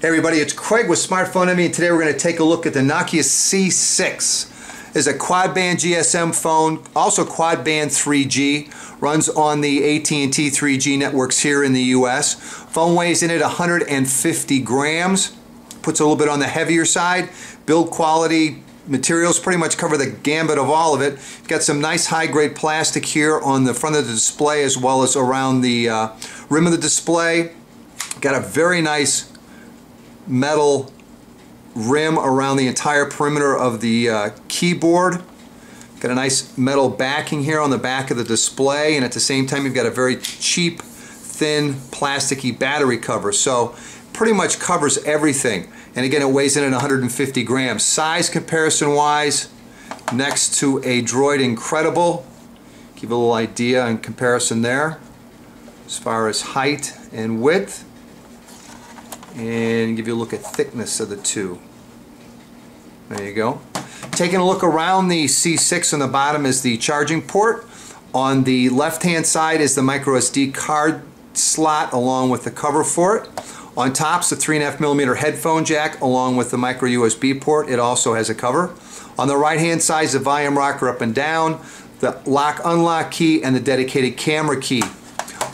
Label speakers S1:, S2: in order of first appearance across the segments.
S1: Hey everybody, it's Craig with Smartphone Envy, and today we're going to take a look at the Nokia C6. It's a quad band GSM phone, also quad band 3G, runs on the AT&T 3G networks here in the US. Phone weighs in at 150 grams, puts a little bit on the heavier side. Build quality materials pretty much cover the gambit of all of it. You've got some nice high-grade plastic here on the front of the display as well as around the rim of the display. Got a very nice metal rim around the entire perimeter of the keyboard. Got a nice metal backing here on the back of the display, and at the same time you've got a very cheap, thin, plasticky battery cover. So pretty much covers everything. And again, it weighs in at 150 grams. Size comparison wise, next to a Droid Incredible. Give you a little idea in comparison there as far as height and width. And give you a look at thickness of the two. There you go. Taking a look around the C6, on the bottom is the charging port. On the left hand side is the micro SD card slot along with the cover for it. On top is the 3.5mm headphone jack along with the micro USB port. It also has a cover. On the right hand side is the volume rocker up and down, the lock unlock key, and the dedicated camera key.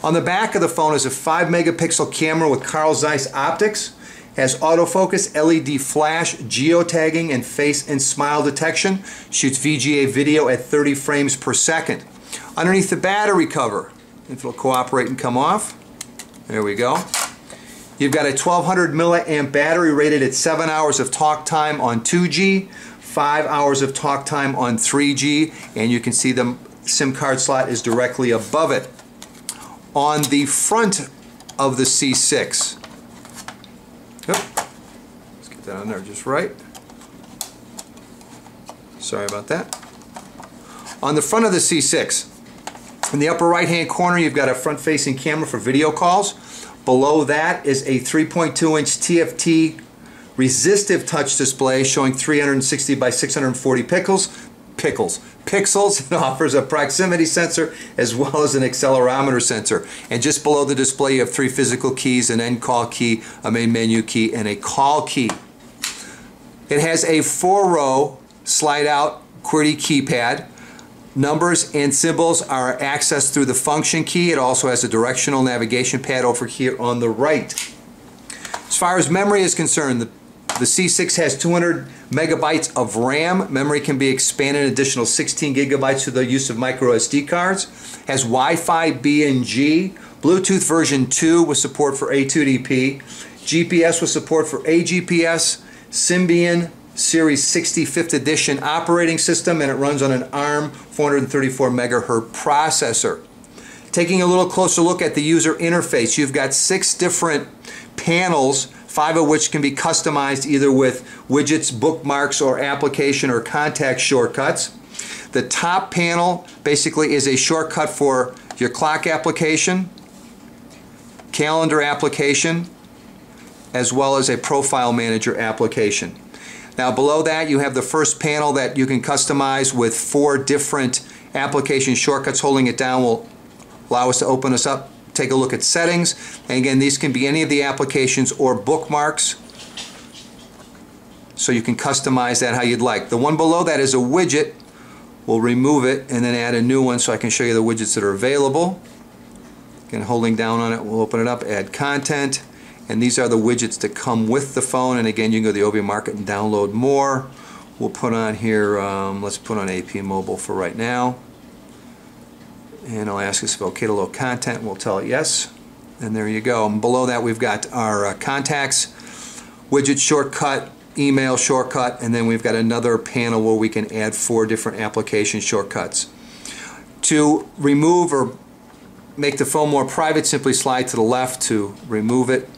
S1: On the back of the phone is a 5-megapixel camera with Carl Zeiss optics. Has autofocus, LED flash, geotagging, and face and smile detection. Shoots VGA video at 30 frames per second. Underneath the battery cover, if it'll cooperate and come off, there we go. You've got a 1200 milliamp battery rated at 7 hours of talk time on 2G, 5 hours of talk time on 3G, and you can see the SIM card slot is directly above it. On the front of the C6, let's get that on there just right. Sorry about that. On the front of the C6, in the upper right hand corner you've got a front facing camera for video calls. Below that is a 3.2-inch TFT resistive touch display showing 360 by 640 pixels. It offers a proximity sensor as well as an accelerometer sensor. And just below the display you have 3 physical keys, an end call key, a main menu key, and a call key. It has a 4-row slide out QWERTY keypad. Numbers and symbols are accessed through the function key. It also has a directional navigation pad over here on the right. As far as memory is concerned, the C6 has 200 megabytes of RAM. Memory can be expanded an additional 16 gigabytes through the use of micro SD cards. Has Wi-Fi B and G, Bluetooth version 2 with support for A2DP, GPS with support for AGPS, Symbian Series 60 5th edition operating system, and it runs on an ARM 434 megahertz processor. Taking a little closer look at the user interface, you've got 6 different panels, 5 of which can be customized either with widgets, bookmarks, or application or contact shortcuts. The top panel basically is a shortcut for your clock application, calendar application, as well as a profile manager application. Now below that you have the first panel that you can customize with 4 different application shortcuts. Holding it down will allow us to open us up, take a look at settings, and again these can be any of the applications or bookmarks, so you can customize that how you'd like. The one below that is a widget. We'll remove it and then add a new one so I can show you the widgets that are available. Again, holding down on it, we'll open it up, add content. And these are the widgets that come with the phone, and again you can go to the OB Market and download more. We'll put on here, let's put on AP Mobile for right now. And I'll ask us if okay to load content, and we'll tell it yes. And there you go. And below that we've got our contacts, widget shortcut, email shortcut, and then we've got another panel where we can add 4 different application shortcuts. To remove or make the phone more private, simply slide to the left to remove it.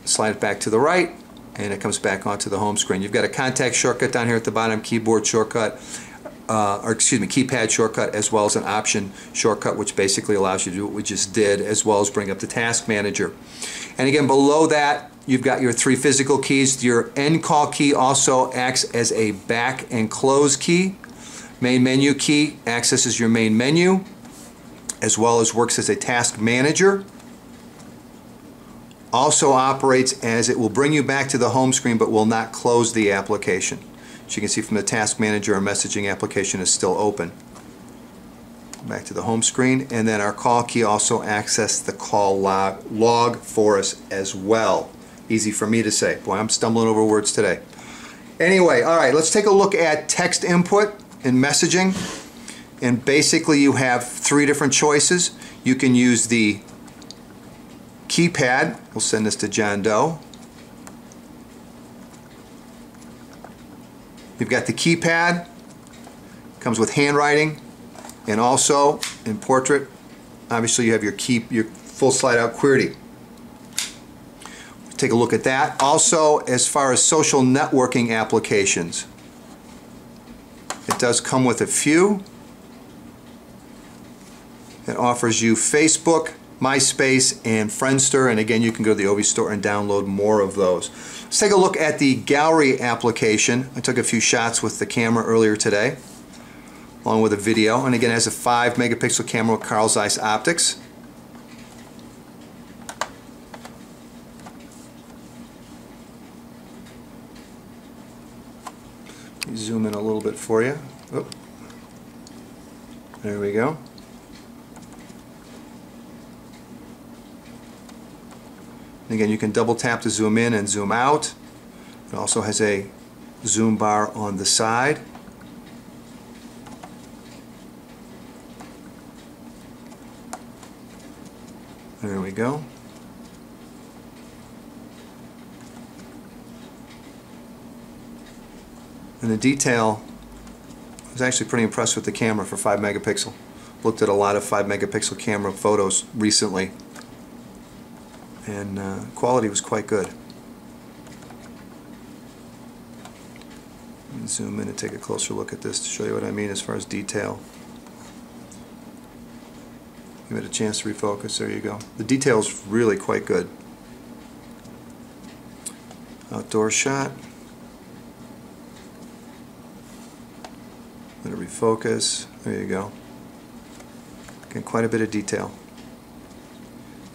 S1: Slide it back to the right, and it comes back onto the home screen. You've got a contact shortcut down here at the bottom, keyboard shortcut, keypad shortcut, as well as an option shortcut, which basically allows you to do what we just did, as well as bring up the task manager. And again, below that, you've got your 3 physical keys. Your end call key also acts as a back and close key. Main menu key accesses your main menu, as well as works as a task manager. also operates as it will bring you back to the home screen but will not close the application. As you can see from the task manager, our messaging application is still open. Back to the home screen, and then our call key also accessed the call log for us as well. Easy for me to say. Boy, I'm stumbling over words today. Anyway, all right, let's take a look at text input and messaging. And basically you have three different choices. You can use the keypad. We'll send this to John Doe. You've got the keypad. Comes with handwriting. And also in portrait, obviously you have your full slide out QWERTY. Take a look at that. Also, as far as social networking applications, it does come with a few. It offers you Facebook, MySpace, and Friendster, and again you can go to the Ovi store and download more of those. Let's take a look at the gallery application. I took a few shots with the camera earlier today, along with a video, and again it has a 5 megapixel camera with Carl Zeiss optics. Zoom in a little bit for you. Oh. There we go. And again, you can double tap to zoom in and zoom out. It also has a zoom bar on the side. There we go. And the detail, I was actually pretty impressed with the camera for 5 megapixel. Looked at a lot of 5 megapixel camera photos recently, and quality was quite good. Let me zoom in and take a closer look at this to show you what I mean as far as detail. Give it a chance to refocus. There you go. The detail is really quite good. Outdoor shot. Let it refocus. There you go. Again, quite a bit of detail.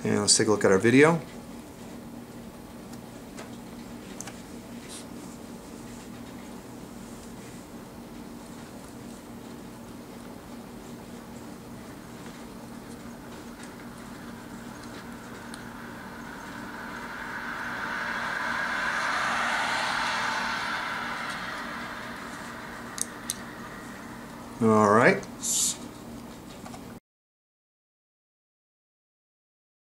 S1: And let's take a look at our video. All right.